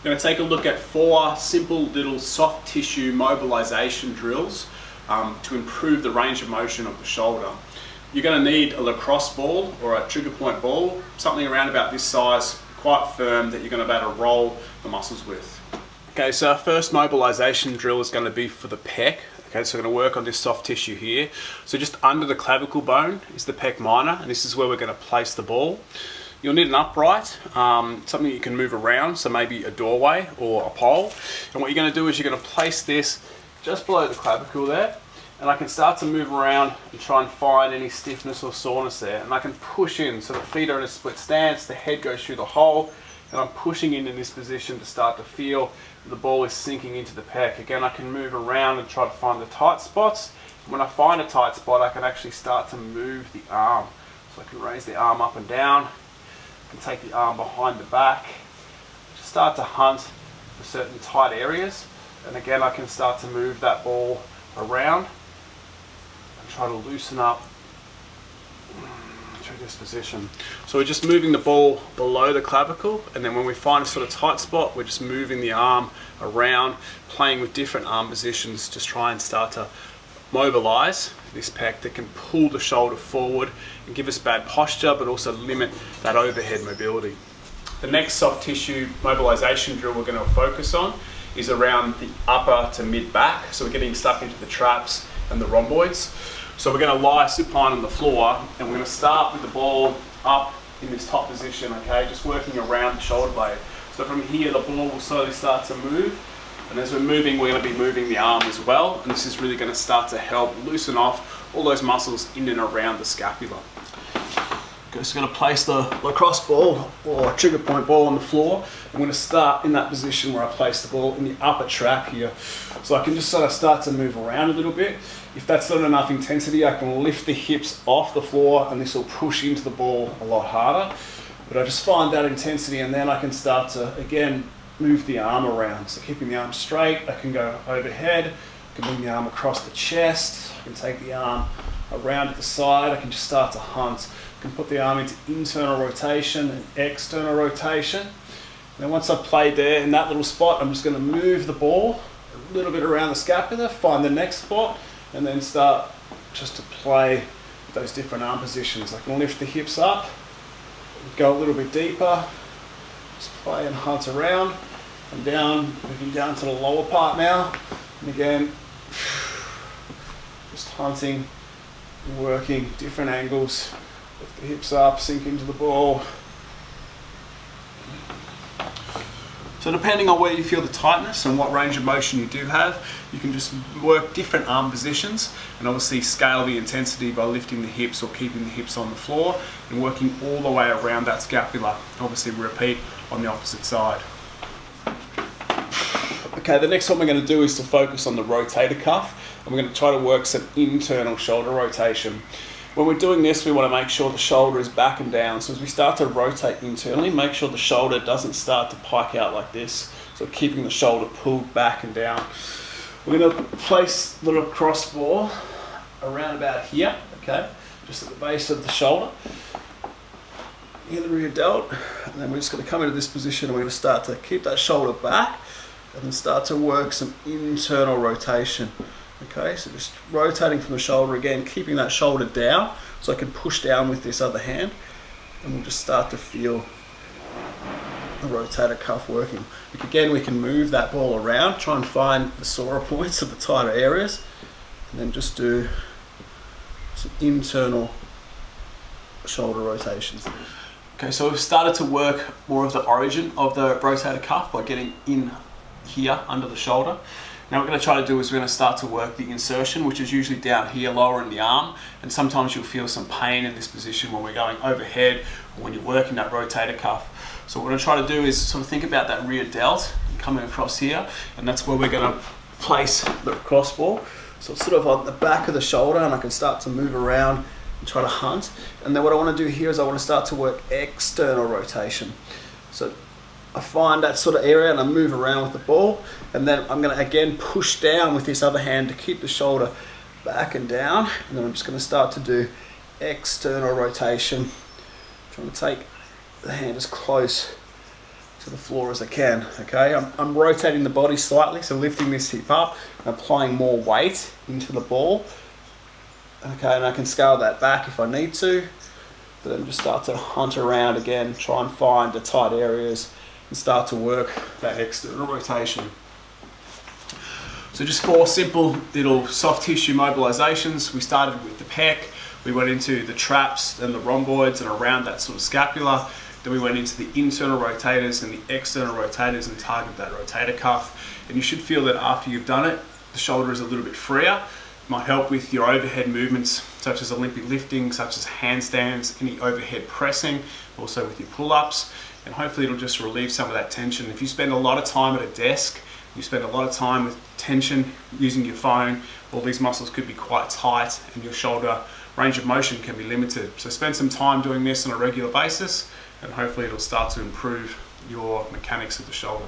going to take a look at 4 simple little soft tissue mobilization drills to improve the range of motion of the shoulder. You're going to need a lacrosse ball or a trigger point ball, something around about this size, quite firm, that you're going to be able to roll the muscles with. Okay, so our first mobilization drill is going to be for the pec. Okay, so we're going to work on this soft tissue here. So just under the clavicle bone is the pec minor, and this is where we're going to place the ball. You'll need an upright, something you can move around, so maybe a doorway or a pole. And what you're going to do is you're going to place this just below the clavicle there, and I can start to move around and try and find any stiffness or soreness there. And I can push in, so the feet are in a split stance, the head goes through the hole, and I'm pushing in this position to start to feel the ball is sinking into the pec. Again, I can move around and try to find the tight spots. When I find a tight spot, I can actually start to move the arm. So I can raise the arm up and down, I can take the arm behind the back, just start to hunt for certain tight areas. And again, I can start to move that ball around and try to loosen up through this position. So we're just moving the ball below the clavicle, and then when we find a sort of tight spot, we're just moving the arm around, playing with different arm positions to try and start to mobilize this pec that can pull the shoulder forward and give us bad posture, but also limit that overhead mobility. The next soft tissue mobilization drill we're going to focus on is around the upper to mid back. So we're getting stuck into the traps and the rhomboids. So we're going to lie supine on the floor, and we're going to start with the ball up in this top position, okay, just working around the shoulder blade. So from here the ball will slowly start to move, and as we're moving, we're going to be moving the arm as well, and this is really going to start to help loosen off all those muscles in and around the scapula. Okay, so I'm going to place the lacrosse ball or trigger point ball on the floor. I'm going to start in that position where I place the ball in the upper trap here. So I can just sort of start to move around a little bit. If that's not enough intensity, I can lift the hips off the floor, and this will push into the ball a lot harder. But I just find that intensity, and then I can start to, again, move the arm around. So keeping the arm straight, I can go overhead, I can bring the arm across the chest, I can take the arm around to the side, I can just start to hunt. I can put the arm into internal rotation and external rotation. And then once I've played there in that little spot, I'm just going to move the ball a little bit around the scapula, find the next spot, and then start just to play with those different arm positions. I can lift the hips up, go a little bit deeper, just play and hunt around and down, moving down to the lower part now. And again, just hunting, working different angles. Lift the hips up, sink into the ball. So depending on where you feel the tightness and what range of motion you do have, you can just work different arm positions and obviously scale the intensity by lifting the hips or keeping the hips on the floor and working all the way around that scapula. Obviously repeat on the opposite side. Okay, the next one we're going to do is to focus on the rotator cuff, and we're going to try to work some internal shoulder rotation. When we're doing this, we want to make sure the shoulder is back and down. So as we start to rotate internally, make sure the shoulder doesn't start to pike out like this. So keeping the shoulder pulled back and down. We're going to place the lacrosse ball around about here, okay, just at the base of the shoulder, near the rear delt. And then we're just going to come into this position, and we're going to start to keep that shoulder back and then start to work some internal rotation. Okay, so just rotating from the shoulder again, keeping that shoulder down so I can push down with this other hand, and we'll just start to feel the rotator cuff working. Again, we can move that ball around, try and find the sorer points of the tighter areas, and then just do some internal shoulder rotations. Okay, so we've started to work more of the origin of the rotator cuff by getting in here under the shoulder. Now what we're going to try to do is we're going to start to work the insertion, which is usually down here, lower in the arm, and sometimes you'll feel some pain in this position when we're going overhead or when you're working that rotator cuff. So what we're going to try to do is sort of think about that rear delt coming across here, and that's where we're going to place the cross ball. So it's sort of on the back of the shoulder, and I can start to move around and try to hunt. And then what I want to do here is I want to start to work external rotation. So I find that sort of area and I move around with the ball, and then I'm going to again push down with this other hand to keep the shoulder back and down, and then I'm just going to start to do external rotation, trying to take the hand as close to the floor as I can. Okay, I'm rotating the body slightly, so lifting this hip up and applying more weight into the ball. Okay, and I can scale that back if I need to, but then just start to hunt around again, try and find the tight areas and start to work that external rotation. So just 4 simple little soft tissue mobilizations. We started with the pec, we went into the traps, then the rhomboids and around that sort of scapula. Then we went into the internal rotators and the external rotators and targeted that rotator cuff. And you should feel that after you've done it, the shoulder is a little bit freer. It might help with your overhead movements, such as Olympic lifting, such as handstands, any overhead pressing, also with your pull-ups. And hopefully it'll just relieve some of that tension. If you spend a lot of time at a desk, you spend a lot of time with tension using your phone, all these muscles could be quite tight and your shoulder range of motion can be limited. So spend some time doing this on a regular basis and hopefully it'll start to improve your mechanics of the shoulder.